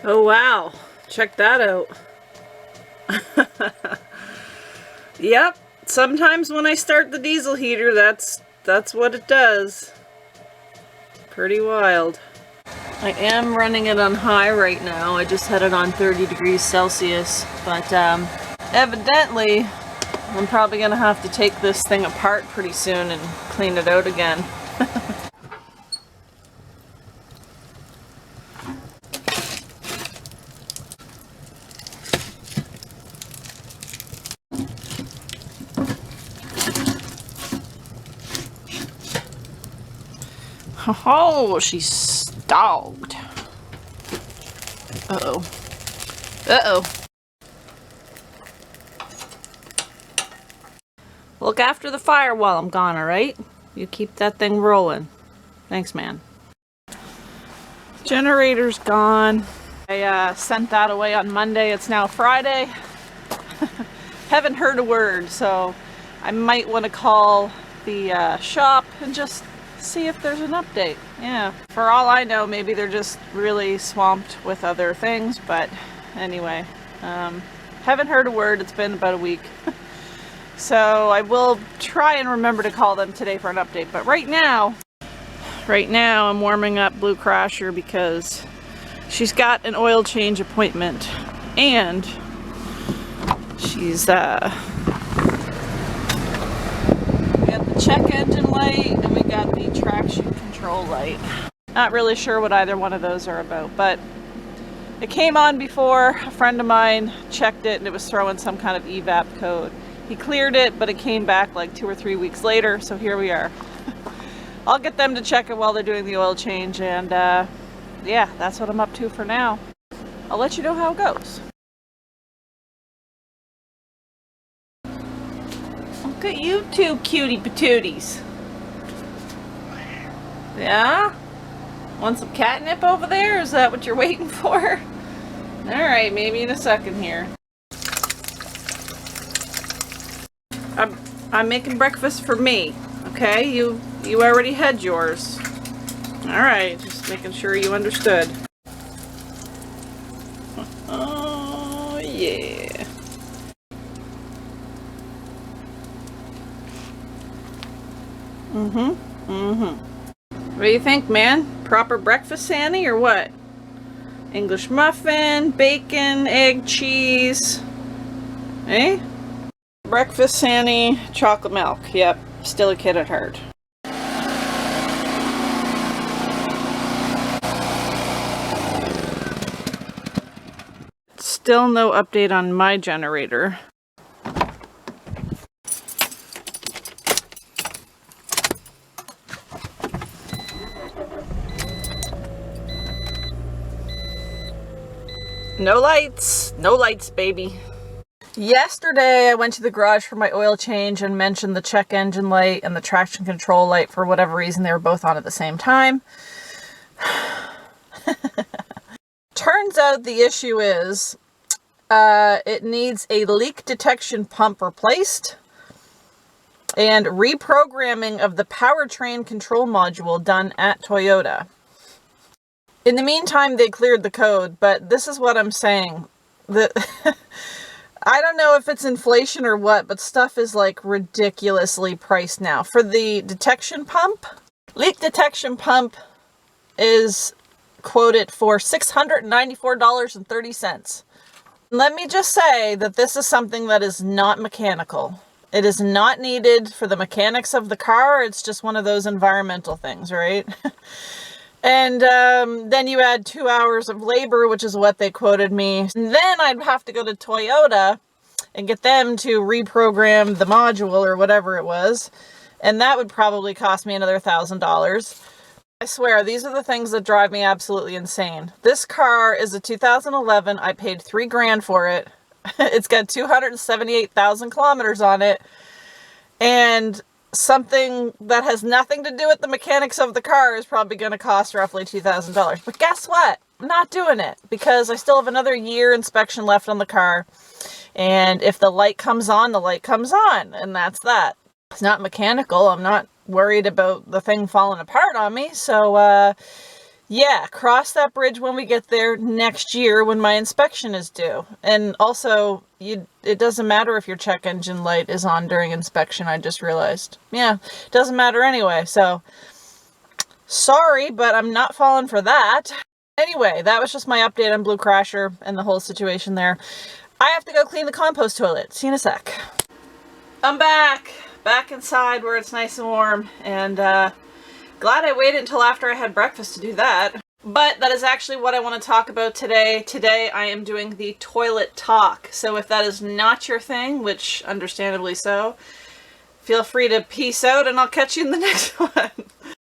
Oh wow, check that out. Yep, sometimes when I start the diesel heater, that's what it does. Pretty wild. I am running it on high right now. I just had it on 30 degrees Celsius, but evidently I'm probably gonna have to take this thing apart pretty soon and clean it out again. Oh, she's stogged. Uh-oh. Uh-oh. Look after the fire while I'm gone, alright? You keep that thing rolling. Thanks, man. Generator's gone. I sent that away on Monday. It's now Friday. Haven't heard a word, so I might want to call the shop and just see if there's an update. Yeah, for all I know, maybe they're just really swamped with other things, but anyway, haven't heard a word. It's been about a week. So I will try and remember to call them today for an update, but right now I'm warming up Blue Crasher because she's got an oil change appointment and she's we got the check engine light and we got the traction control light. Not really sure what either one of those are about, but it came on before. A friend of mine checked it and it was throwing some kind of evap code. He cleared it, but it came back like 2 or 3 weeks later, so here we are. I'll get them to check it while they're doing the oil change, and yeah, that's what I'm up to for now. I'll let you know how it goes. Look at you two cutie patooties. Yeah? Want some catnip over there? Is that what you're waiting for? Alright, maybe in a second here. I'm making breakfast for me, okay? You already had yours. Alright, just making sure you understood. Oh, yeah. What do you think, man? Proper breakfast, Sandy, or what? English muffin, bacon, egg, cheese. Eh? Breakfast, Sandy, chocolate milk. Yep, still a kid at heart. Still no update on my generator. No lights, baby. Yesterday I went to the garage for my oil change and mentioned the check engine light and the traction control light. For whatever reason, they were both on at the same time. Turns out the issue is it needs a leak detection pump replaced and reprogramming of the powertrain control module done at Toyota. In the meantime, they cleared the code, but this is what I'm saying. I don't know if it's inflation or what, but stuff is like ridiculously priced now. For the detection pump, leak detection pump is quoted for $694.30. Let me just say that this is something that is not mechanical. It is not needed for the mechanics of the car. It's just one of those environmental things, right? And then you add 2 hours of labor, which is what they quoted me. And then I'd have to go to Toyota and get them to reprogram the module or whatever it was. And that would probably cost me another $1,000. I swear, these are the things that drive me absolutely insane. This car is a 2011. I paid $3 grand for it. It's got 278,000 kilometers on it. And something that has nothing to do with the mechanics of the car is probably going to cost roughly $2,000. But guess what? I'm not doing it because I still have another year inspection left on the car. And if the light comes on, the light comes on. And that's that. It's not mechanical. I'm not worried about the thing falling apart on me. So, Yeah, cross that bridge when we get there next year when my inspection is due. And also, it doesn't matter if your check engine light is on during inspection, I just realized. Yeah, it doesn't matter anyway, so sorry, but I'm not falling for that. Anyway, that was just my update on Blue Crasher and the whole situation there. I have to go clean the compost toilet. See you in a sec. I'm back inside where it's nice and warm, and glad I waited until after I had breakfast to do that. But that is actually what I want to talk about today. Today I am doing the toilet talk. So if that is not your thing, which understandably so, feel free to peace out and I'll catch you in the next one.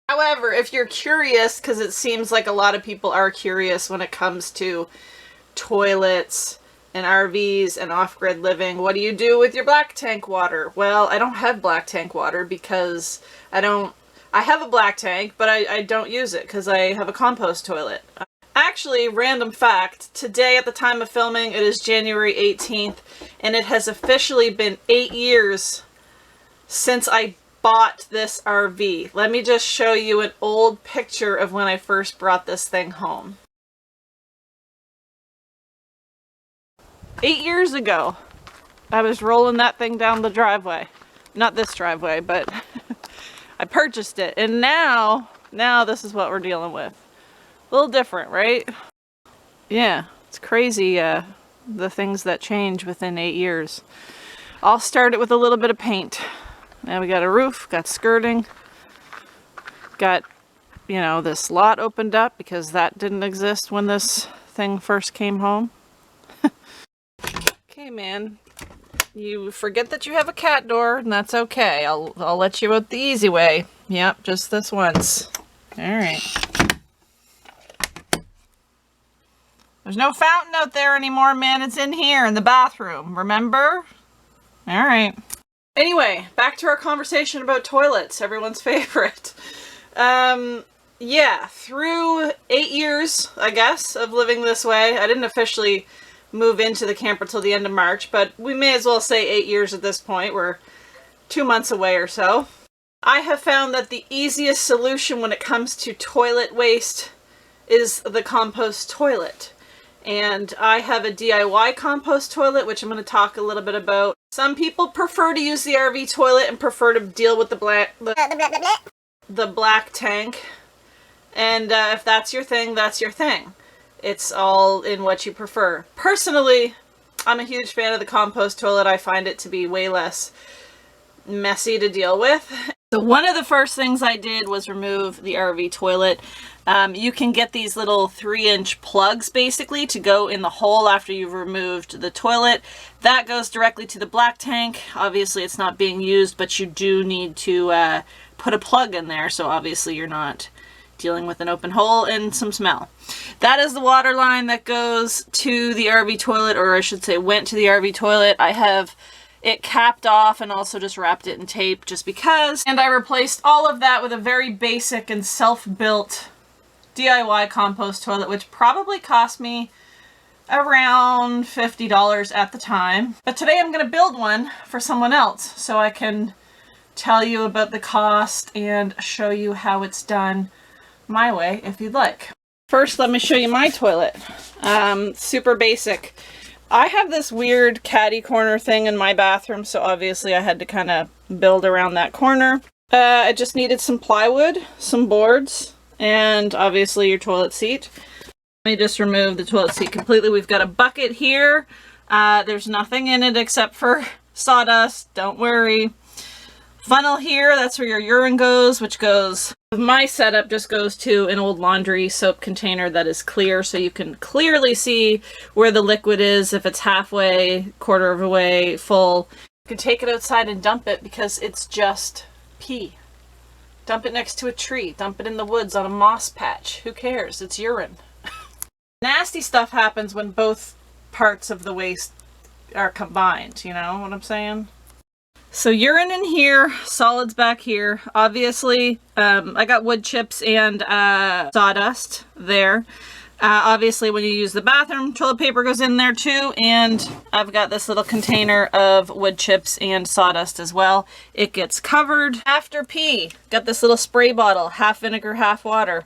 However, if you're curious, because it seems like a lot of people are curious when it comes to toilets and RVs and off-grid living, what do you do with your black tank water? Well, I don't have black tank water because I have a black tank, but I don't use it because I have a compost toilet. Actually, random fact, today at the time of filming, it is January 18th, and it has officially been 8 years since I bought this RV. Let me just show you an old picture of when I first brought this thing home. 8 years ago, I was rolling that thing down the driveway. Not this driveway, but I purchased it. And now this is what we're dealing with. A little different, right? Yeah, it's crazy, the things that change within 8 years. All started with a little bit of paint. Now we got a roof, got skirting, got, you know, this lot opened up because that didn't exist when this thing first came home. Okay, man, you forget that you have a cat door, and that's okay. I'll let you out the easy way. Yep, just this once. All right. There's no fountain out there anymore, man. It's in here in the bathroom, remember? All right. Anyway, back to our conversation about toilets, everyone's favorite. Yeah, through 8 years, I guess, of living this way, I didn't officially move into the camper till the end of March, but we may as well say 8 years at this point. We're 2 months away or so. I have found that the easiest solution when it comes to toilet waste is the compost toilet. And I have a DIY compost toilet, which I'm going to talk a little bit about. Some people prefer to use the RV toilet and prefer to deal with the black tank. And if that's your thing, that's your thing. It's all in what you prefer. Personally, I'm a huge fan of the compost toilet. I find it to be way less messy to deal with. So one of the first things I did was remove the RV toilet. You can get these little 3-inch plugs basically to go in the hole after you've removed the toilet. That goes directly to the black tank. Obviously it's not being used, but you do need to put a plug in there, so obviously you're not dealing with an open hole and some smell. That is the water line that goes to the RV toilet, or I should say went to the RV toilet. I have it capped off and also just wrapped it in tape just because. And I replaced all of that with a very basic and self-built DIY compost toilet, which probably cost me around $50 at the time. But today I'm going to build one for someone else so I can tell you about the cost and show you how it's done my way if you'd like. First, let me show you my toilet. Super basic. I have this weird caddy corner thing in my bathroom, so obviously I had to kind of build around that corner. I just needed some plywood, some boards, and obviously your toilet seat. Let me just remove the toilet seat completely. We've got a bucket here. There's nothing in it except for sawdust, don't worry. Funnel here, that's where your urine goes, which goes, my setup just goes to an old laundry soap container that is clear, so you can clearly see where the liquid is, if it's halfway, quarter of a way, full. You can take it outside and dump it because it's just pee. Dump it next to a tree, dump it in the woods on a moss patch. Who cares? It's urine. Nasty stuff happens when both parts of the waste are combined, you know what I'm saying? So urine in here, solids back here. Obviously, I got wood chips and sawdust there. Obviously, when you use the bathroom, toilet paper goes in there too. And I've got this little container of wood chips and sawdust as well. It gets covered after pee. Got this little spray bottle, half vinegar, half water.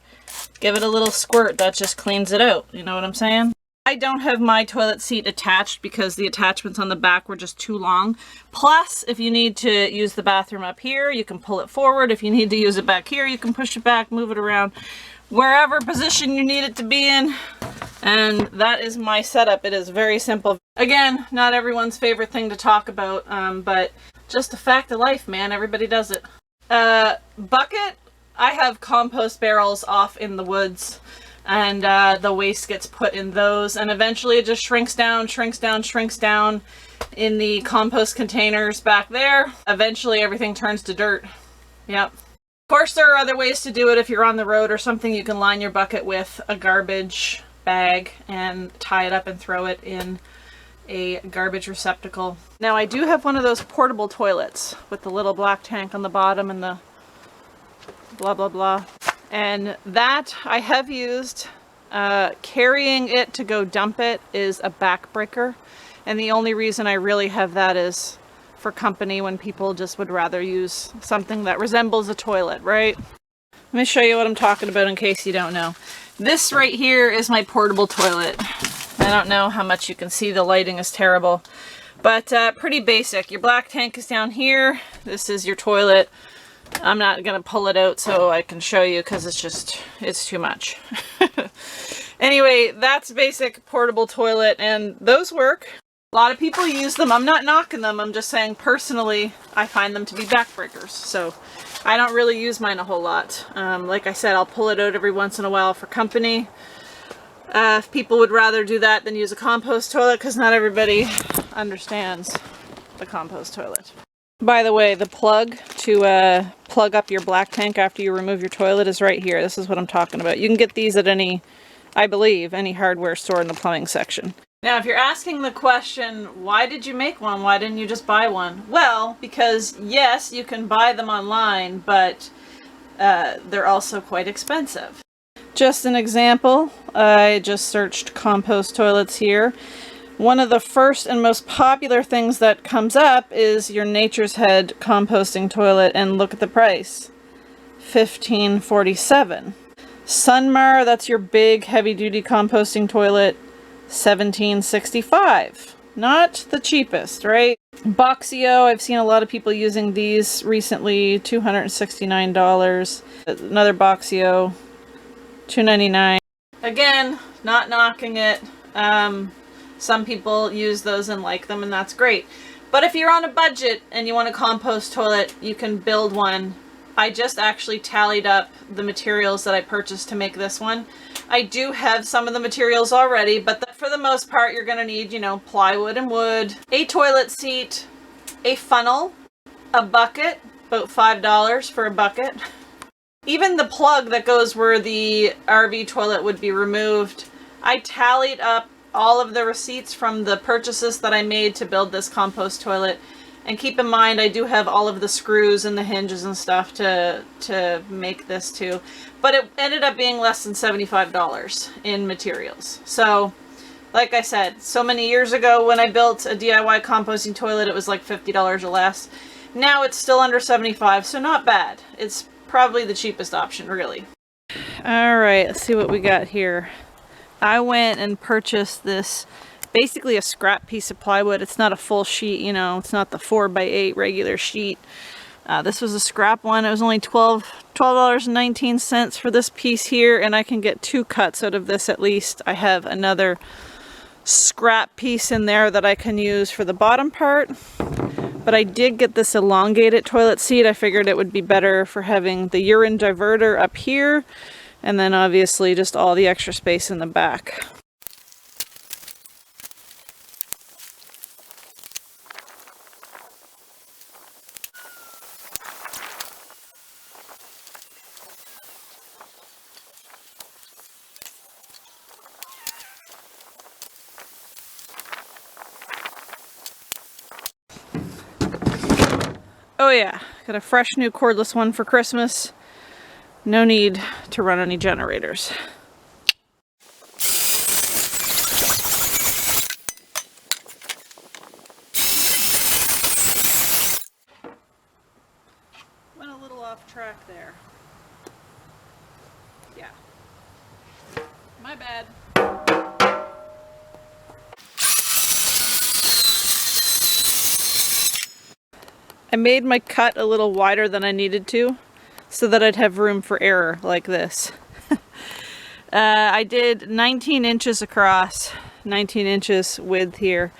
Give it a little squirt, that just cleans it out. You know what I'm saying? I don't have my toilet seat attached because the attachments on the back were just too long. Plus, if you need to use the bathroom up here, you can pull it forward. If you need to use it back here, you can push it back, move it around, wherever position you need it to be in. And that is my setup. It is very simple. Again, not everyone's favorite thing to talk about, but just a fact of life, man. Everybody does it. Bucket, I have compost barrels off in the woods. And the waste gets put in those, and eventually it just shrinks down in the compost containers back there. Eventually everything turns to dirt. Yep. Of course, there are other ways to do it. If you're on the road or something, you can line your bucket with a garbage bag and tie it up and throw it in a garbage receptacle. Now, I do have one of those portable toilets with the little black tank on the bottom and the blah blah blah. And that I have used. Carrying it to go dump it is a backbreaker. And the only reason I really have that is for company, when people just would rather use something that resembles a toilet, right? Let me show you what I'm talking about in case you don't know. This right here is my portable toilet. I don't know how much you can see, the lighting is terrible. But pretty basic. Your black tank is down here. This is your toilet. I'm not going to pull it out so I can show you because it's too much. Anyway, that's basic portable toilet, and those work. A lot of people use them. I'm not knocking them. I'm just saying personally, I find them to be backbreakers. So I don't really use mine a whole lot. Like I said, I'll pull it out every once in a while for company. If people would rather do that than use a compost toilet, because not everybody understands the compost toilet. By the way, the plug to plug up your black tank after you remove your toilet is right here. This is what I'm talking about. You can get these at any, I believe, any hardware store in the plumbing section. Now, if you're asking the question, why did you make one? Why didn't you just buy one? Well, because yes, you can buy them online, but they're also quite expensive. Just an example, I just searched compost toilets here. One of the first and most popular things that comes up is your Nature's Head composting toilet, and look at the price. $15.47. Sunmar, that's your big heavy-duty composting toilet, $17.65. Not the cheapest, right? Boxio, I've seen a lot of people using these recently, $269. Another Boxio, $299. Again, not knocking it. Some people use those and like them, and that's great. But if you're on a budget and you want a compost toilet, you can build one. I just actually tallied up the materials that I purchased to make this one. I do have some of the materials already, but for the most part, you're going to need, you know, plywood and wood, a toilet seat, a funnel, a bucket, about $5 for a bucket. Even the plug that goes where the RV toilet would be removed. I tallied up all of the receipts from the purchases that I made to build this compost toilet. And keep in mind, I do have all of the screws and the hinges and stuff to make this too. But it ended up being less than $75 in materials. So, like I said, so many years ago when I built a DIY composting toilet, it was like $50 or less. Now it's still under $75, so not bad. It's probably the cheapest option, really. Alright, let's see what we got here. I went and purchased this, basically a scrap piece of plywood. It's not a full sheet, you know, it's not the 4x8 regular sheet. This was a scrap one. It was only $12.19 for this piece here, and I can get 2 cuts out of this at least. I have another scrap piece in there that I can use for the bottom part. But I did get this elongated toilet seat. I figured it would be better for having the urine diverter up here, and then obviously just all the extra space in the back. Oh yeah, got a fresh new cordless one for Christmas. No need to run any generators. Went a little off track there. Yeah. bad. I made my cut a little wider than I needed to so that I'd have room for error like this. I did 19 inches across, 19 inches width here,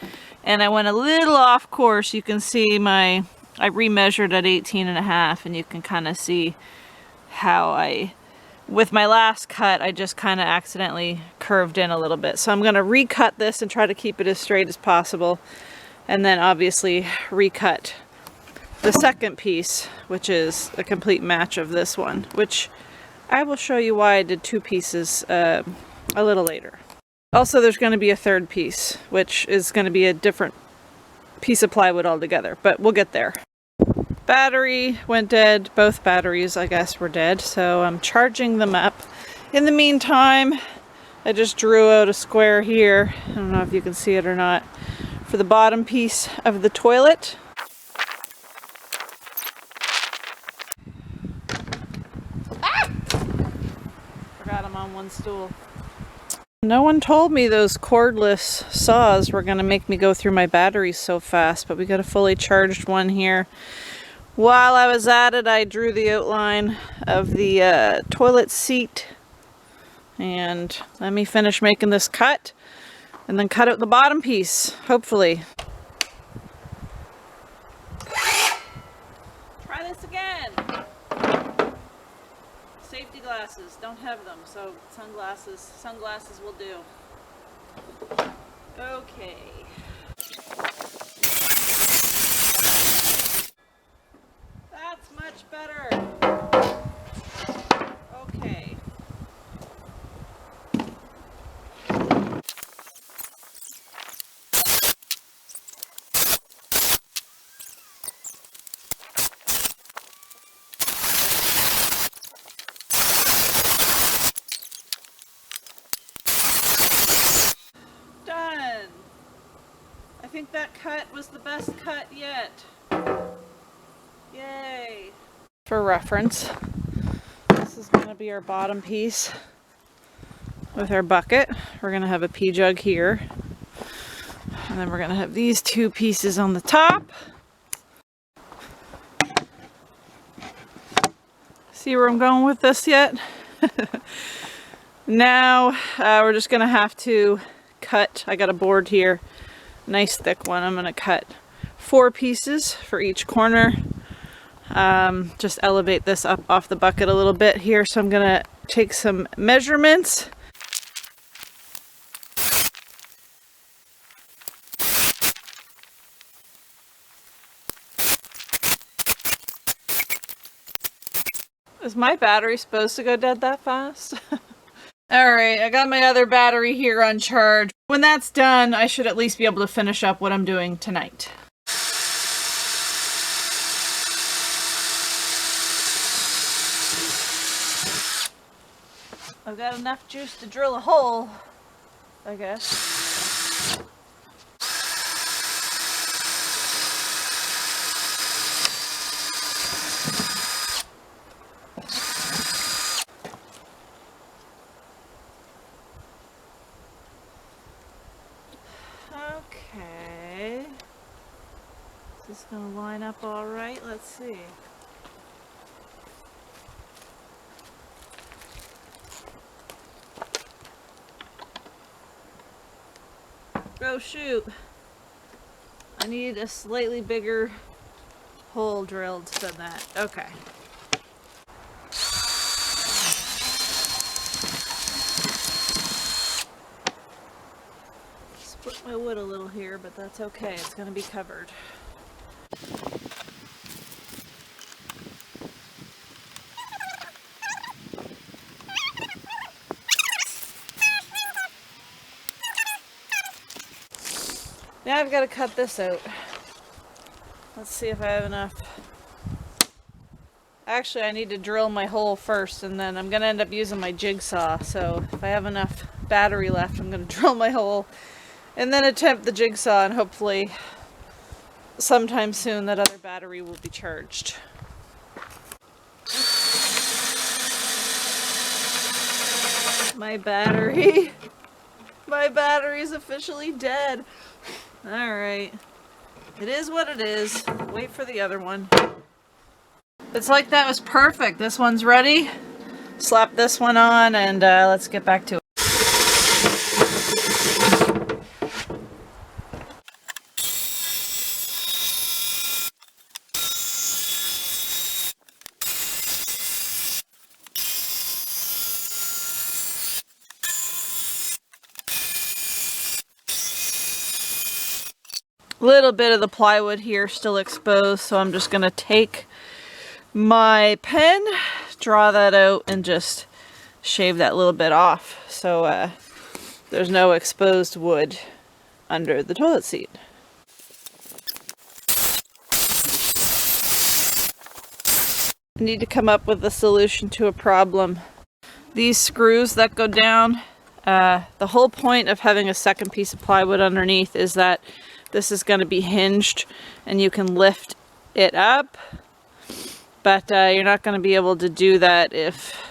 and I went a little off course. You can see I remeasured at 18.5, and you can kind of see how with my last cut, I just kind of accidentally curved in a little bit. So I'm going to recut this and try to keep it as straight as possible, and then obviously recut the second piece, which is a complete match of this one, which I will show you why I did two pieces a little later. Also, there's going to be a third piece, which is going to be a different piece of plywood altogether, but we'll get there. Battery went dead. Both batteries, I guess, were dead, so I'm charging them up. In the meantime, I just drew out a square here. I don't know if you can see it or not, for the bottom piece of the toilet. Forgot I'm on one stool. No one told me those cordless saws were going to make me go through my batteries so fast, but we got a fully charged one here. While I was at it, I drew the outline of the toilet seat. And let me finish making this cut and then cut out the bottom piece, hopefully. Try this again. Safety glasses, don't have them, so sunglasses will do. Okay. That's much better. Okay. Done. I think that cut was the best cut yet. Yay. For reference, this is going to be our bottom piece with our bucket. We're going to have a pee jug here. And then we're going to have these two pieces on the top. See where I'm going with this yet? Now we're just going to have to cut. I got a board here, nice thick one. I'm going to cut 4 pieces for each corner. Just elevate this up off the bucket a little bit here. So I'm going to take some measurements. Is my battery supposed to go dead that fast? Alright, I got my other battery here on charge. When that's done, I should at least be able to finish up what I'm doing tonight. I've got enough juice to drill a hole, I guess. Okay. Is this gonna line up all right? Let's see. Oh shoot, I need a slightly bigger hole drilled than that. Okay. Split my wood a little here, but that's okay, it's going to be covered. Now I've got to cut this out. Let's see if I have enough. Actually, I need to drill my hole first, and then I'm going to end up using my jigsaw. So if I have enough battery left, I'm going to drill my hole and then attempt the jigsaw, and hopefully sometime soon that other battery will be charged. My battery. My battery's officially dead. Alright. It is what it is. Wait for the other one. It's like that was perfect. This one's ready. Slap this one on and let's get back to it. Little bit of the plywood here still exposed, so I'm just gonna take my pen, draw that out, and just shave that little bit off so there's no exposed wood under the toilet seat. I need to come up with a solution to a problem. These screws that go down, the whole point of having a second piece of plywood underneath is that this is going to be hinged and you can lift it up, but you're not going to be able to do that if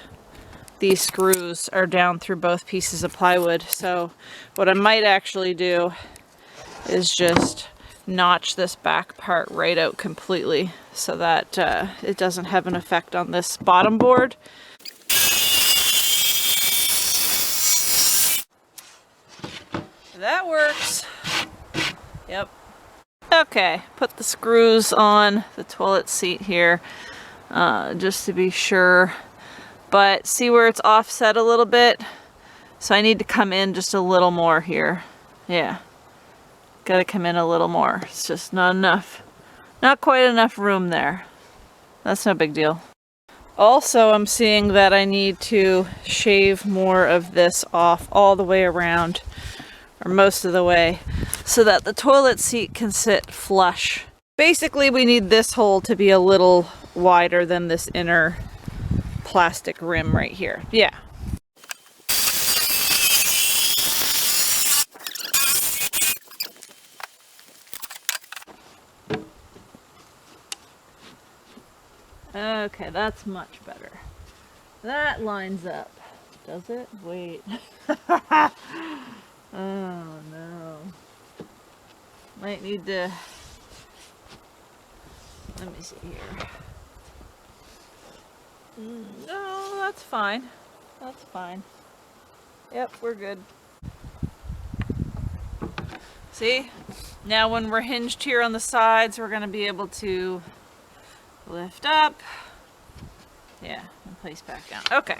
these screws are down through both pieces of plywood. So what I might actually do is just notch this back part right out completely so that it doesn't have an effect on this bottom board. That works. Yep. Okay, put the screws on the toilet seat here just to be sure. But see where it's offset a little bit? So I need to come in just a little more here. Yeah. Gotta come in a little more. It's just not enough. Not quite enough room there. That's no big deal. Also, I'm seeing that I need to shave more of this off all the way around, or most of the way, so that the toilet seat can sit flush. Basically, we need this hole to be a little wider than this inner plastic rim right here. Yeah. Okay, that's much better. That lines up. Does it? Wait. Oh no. Might need to... Let me see here. No, that's fine. That's fine. Yep, we're good. See? Now when we're hinged here on the sides, we're going to be able to lift up. Yeah, and place back down. Okay.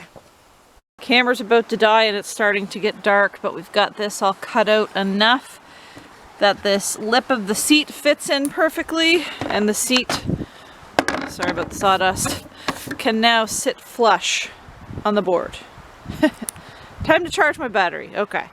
Camera's about to die and it's starting to get dark, but we've got this all cut out enough that this lip of the seat fits in perfectly, and the seat, sorry about the sawdust, can now sit flush on the board. Time to charge my battery. Okay.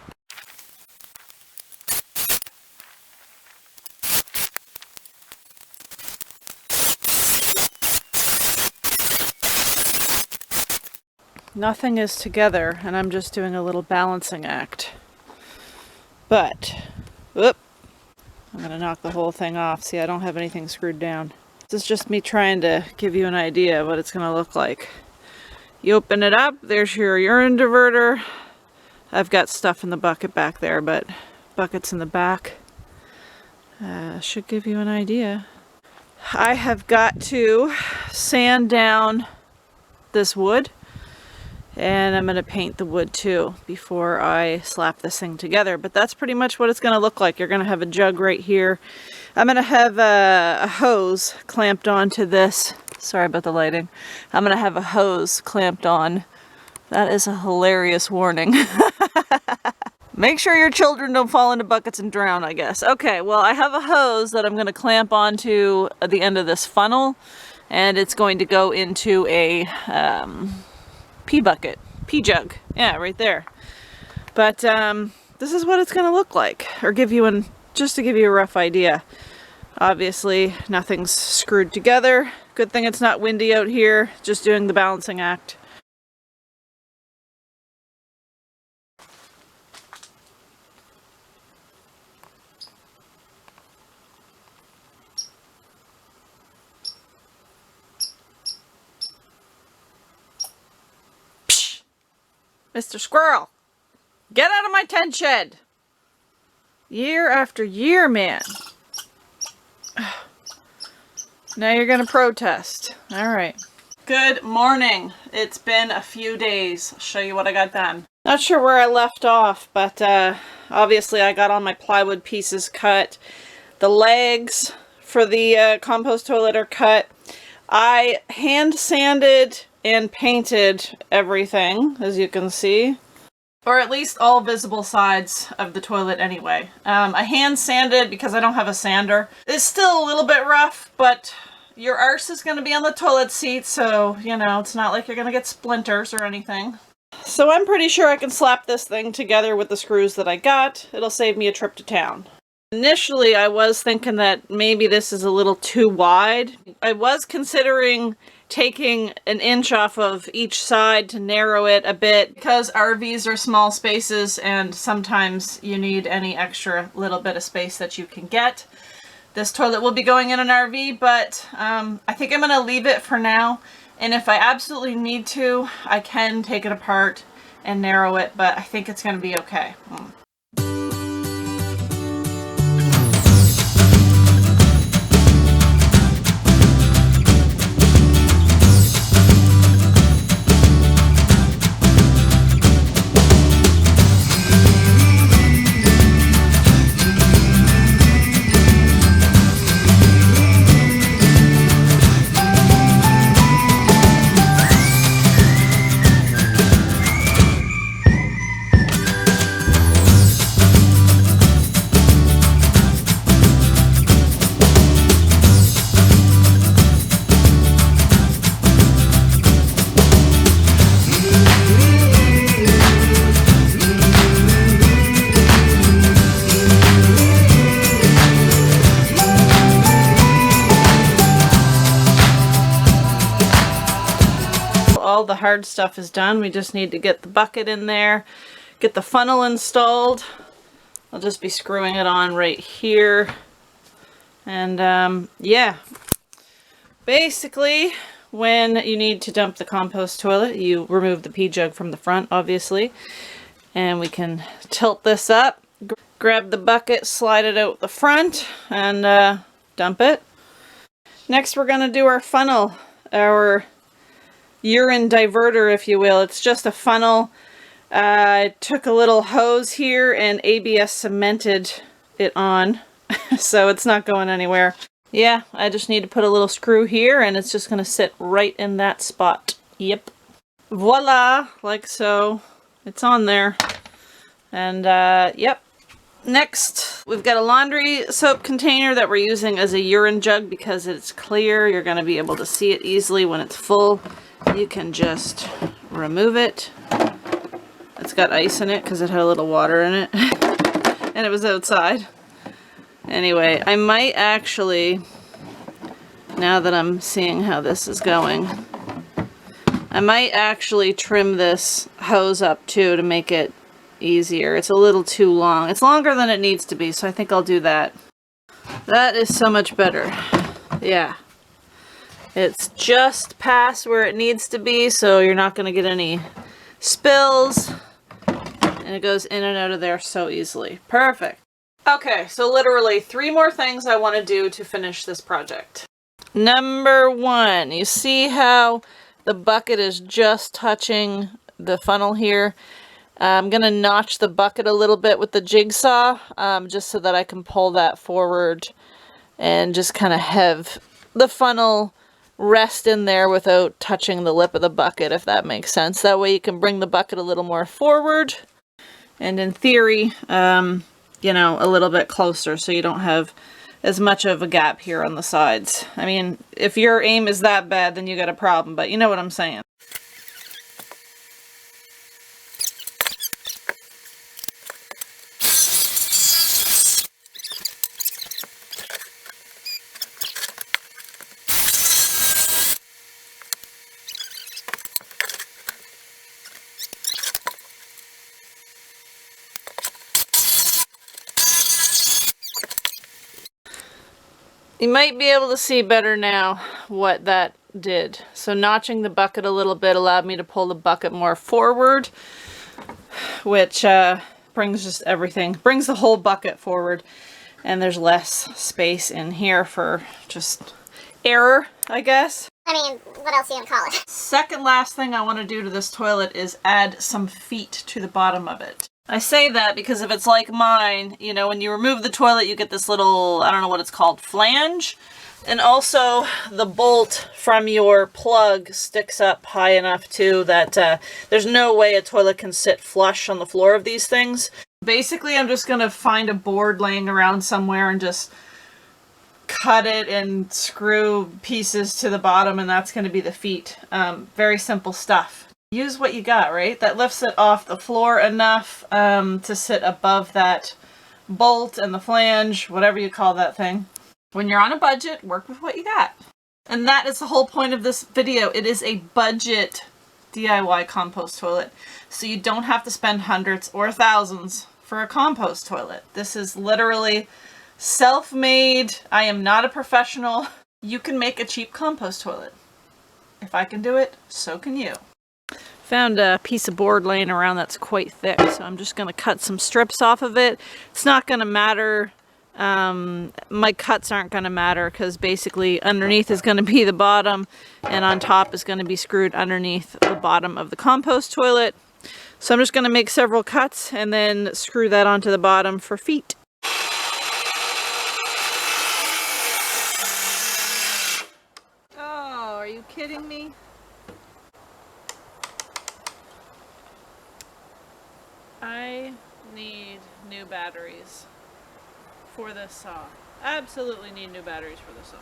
Nothing is together, and I'm just doing a little balancing act. But, whoop, I'm gonna knock the whole thing off. See, I don't have anything screwed down. This is just me trying to give you an idea of what it's gonna look like. You open it up, there's your urine diverter. I've got stuff in the bucket back there, but buckets in the back should give you an idea. I have got to sand down this wood, and I'm going to paint the wood too before I slap this thing together. But that's pretty much what it's going to look like. You're going to have a jug right here. I'm going to have a hose clamped onto this. Sorry about the lighting. I'm going to have a hose clamped on. That is a hilarious warning. Make sure your children don't fall into buckets and drown, I guess. Okay, well, I have a hose that I'm going to clamp onto the end of this funnel, and it's going to go into a pee bucket, pee jug. Yeah, right there. But this is what it's going to look like, or just to give you a rough idea. Obviously, nothing's screwed together. Good thing it's not windy out here, just doing the balancing act. Mr. Squirrel, get out of my tent shed. Year after year, man. Now you're gonna protest. All right. Good morning. It's been a few days. I'll show you what I got done. Not sure where I left off, but obviously I got all my plywood pieces cut. The legs for the compost toilet are cut. I hand sanded and painted everything, as you can see. Or at least all visible sides of the toilet anyway. I hand sanded because I don't have a sander. It's still a little bit rough, but your arse is going to be on the toilet seat, so, you know, it's not like you're going to get splinters or anything. So I'm pretty sure I can slap this thing together with the screws that I got. It'll save me a trip to town. Initially, I was thinking that maybe this is a little too wide. I was considering taking an inch off of each side to narrow it a bit because RVs are small spaces and sometimes you need any extra little bit of space that you can get. This toilet will be going in an RV, but I think I'm going to leave it for now. And if I absolutely need to, I can take it apart and narrow it, but I think it's going to be okay. All the hard stuff is done. We just need to get the bucket in there, get the funnel installed. I'll just be screwing it on right here. And yeah, basically when you need to dump the compost toilet, you remove the pee jug from the front, obviously, and we can tilt this up, grab the bucket, slide it out the front, and dump it. Next we're going to do our funnel, our urine diverter, if you will. It's just a funnel. I took a little hose here and ABS cemented it on so it's not going anywhere. Yeah, I just need to put a little screw here and it's just going to sit right in that spot. Yep. Voila, like so. It's on there. And yep. Next, we've got a laundry soap container that we're using as a urine jug because it's clear. You're going to be able to see it easily when it's full. You can just remove it. It's got ice in it because it had a little water in it. And it was outside. Anyway, I might actually, now that I'm seeing how this is going, I might actually trim this hose up too to make it easier. It's a little too long. It's longer than it needs to be, so I think I'll do that. That is so much better. Yeah. It's just past where it needs to be, so you're not going to get any spills. And it goes in and out of there so easily. Perfect. Okay, so literally 3 more things I want to do to finish this project. Number 1, you see how the bucket is just touching the funnel here? I'm going to notch the bucket a little bit with the jigsaw, just so that I can pull that forward and just kind of have the funnel rest in there without touching the lip of the bucket, if that makes sense. That way you can bring the bucket a little more forward and in theory, you know, a little bit closer so you don't have as much of a gap here on the sides. I mean, if your aim is that bad, then you got a problem, but you know what I'm saying. You might be able to see better now what that did. So notching the bucket a little bit allowed me to pull the bucket more forward. which brings just everything, brings the whole bucket forward, and there's less space in here for just error, I guess. I mean, what else are you gonna call it? Second last thing I want to do to this toilet is add some feet to the bottom of it. I say that because if it's like mine, you know, when you remove the toilet, you get this little, I don't know what it's called, flange. And also the bolt from your plug sticks up high enough too that there's no way a toilet can sit flush on the floor of these things. Basically, I'm just going to find a board laying around somewhere and just cut it and screw pieces to the bottom, and that's going to be the feet. Very simple stuff. Use what you got, right? That lifts it off the floor enough to sit above that bolt and the flange, whatever you call that thing. When you're on a budget, work with what you got. And that is the whole point of this video. It is a budget DIY compost toilet. So you don't have to spend hundreds or thousands for a compost toilet. This is literally self-made. I am not a professional. You can make a cheap compost toilet. If I can do it, so can you. Found a piece of board laying around that's quite thick, so I'm just going to cut some strips off of it. It's not going to matter. My cuts aren't going to matter because basically underneath is going to be the bottom and on top is going to be screwed underneath the bottom of the compost toilet. So I'm just going to make several cuts and then screw that onto the bottom for feet. Oh, are you kidding me? I need new batteries for this saw. Absolutely need new batteries for this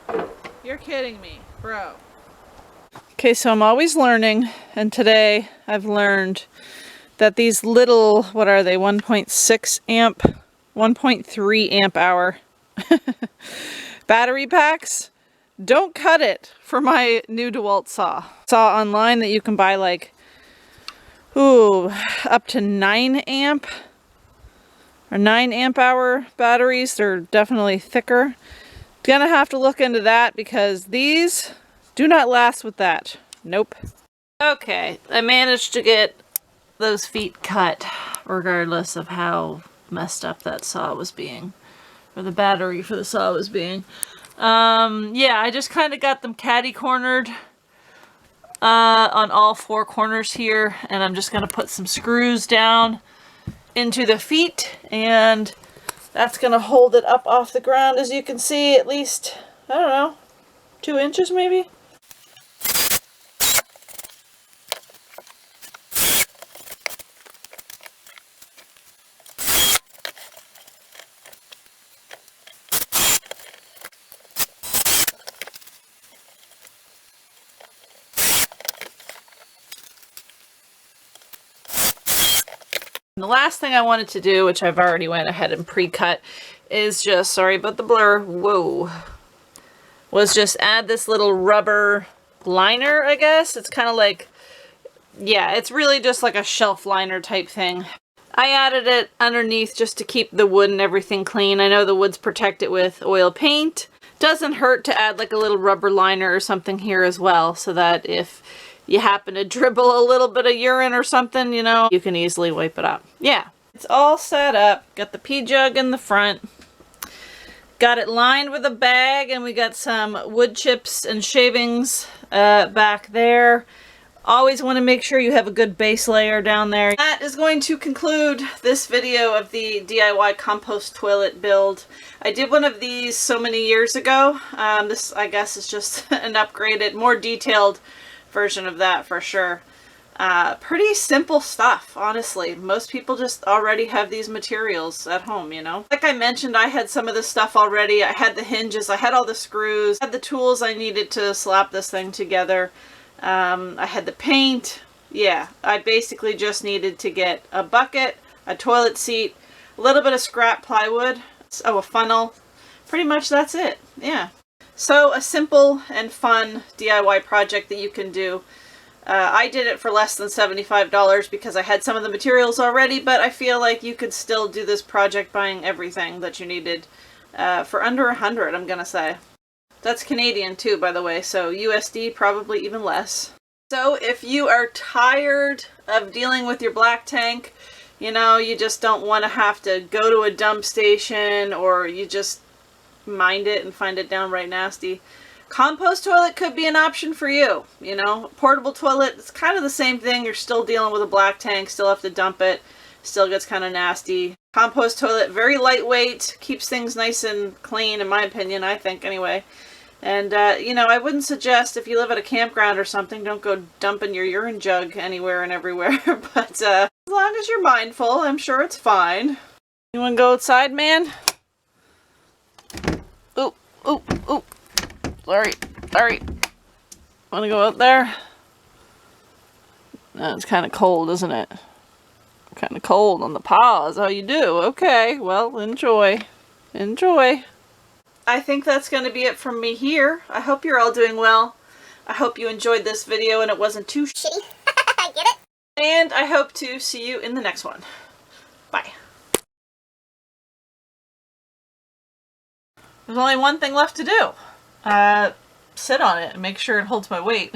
saw. You're kidding me, bro. Okay, so I'm always learning, and today I've learned that these little, what are they, 1.6 amp, 1.3 amp hour battery packs, don't cut it for my new DeWalt saw. Saw online that you can buy like, up to 9 amp or 9 amp hour batteries. They're definitely thicker. Gonna have to look into that because these do not last with that. Nope. Okay, I managed to get those feet cut regardless of how messed up that saw was being, or the battery for the saw was being. Yeah, I just kind of got them catty cornered on all four corners here, and I'm just going to put some screws down into the feet, and that's going to hold it up off the ground, as you can see, at least, I don't know, 2 inches maybe? The last thing I wanted to do, which I've already went ahead and pre-cut, is just, sorry about the blur, was just add this little rubber liner, I guess. It's kind of like, yeah, it's really just like a shelf liner type thing. I added it underneath just to keep the wood and everything clean. I know the wood's protected with oil paint. Doesn't hurt to add like a little rubber liner or something here as well, so that if you happen to dribble a little bit of urine or something, you know, you can easily wipe it up. Yeah, it's all set up. Got the pee jug in the front. Got it lined with a bag, and we got some wood chips and shavings back there. Always want to make sure you have a good base layer down there. That is going to conclude this video of the DIY compost toilet build. I did one of these so many years ago. This, I guess, is just an upgraded, more detailed version of that for sure. Pretty simple stuff, honestly. Most people just already have these materials at home, you know? Like I mentioned, I had some of this stuff already. I had the hinges, I had all the screws, I had the tools I needed to slap this thing together. I had the paint. Yeah, I basically just needed to get a bucket, a toilet seat, a little bit of scrap plywood, a funnel. Pretty much that's it. Yeah. So a simple and fun DIY project that you can do. I did it for less than $75 because I had some of the materials already, but I feel like you could still do this project buying everything that you needed for under $100, I'm gonna say. That's Canadian too, by the way, so USD probably even less. So if you are tired of dealing with your black tank, you know, you just don't want to have to go to a dump station, or you just mind it and find it downright nasty, compost toilet could be an option for you. You know, portable toilet, it's kind of the same thing. You're still dealing with a black tank, still have to dump it, still gets kind of nasty. Compost toilet, very lightweight, keeps things nice and clean, in my opinion, I think anyway. And, you know, I wouldn't suggest, if you live at a campground or something, don't go dumping your urine jug anywhere and everywhere. But as long as you're mindful, I'm sure it's fine. You want to go outside, man? Oop, oop, oop. Sorry. Want to go out there? No, it's kind of cold, isn't it? Kind of cold on the paws. How you do? Okay, well, enjoy. Enjoy. I think that's going to be it from me here. I hope you're all doing well. I hope you enjoyed this video and it wasn't too Shitty. I get it. And I hope to see you in the next one. Bye. There's only one thing left to do. Sit on it and make sure it holds my weight.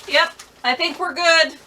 Yep, I think we're good.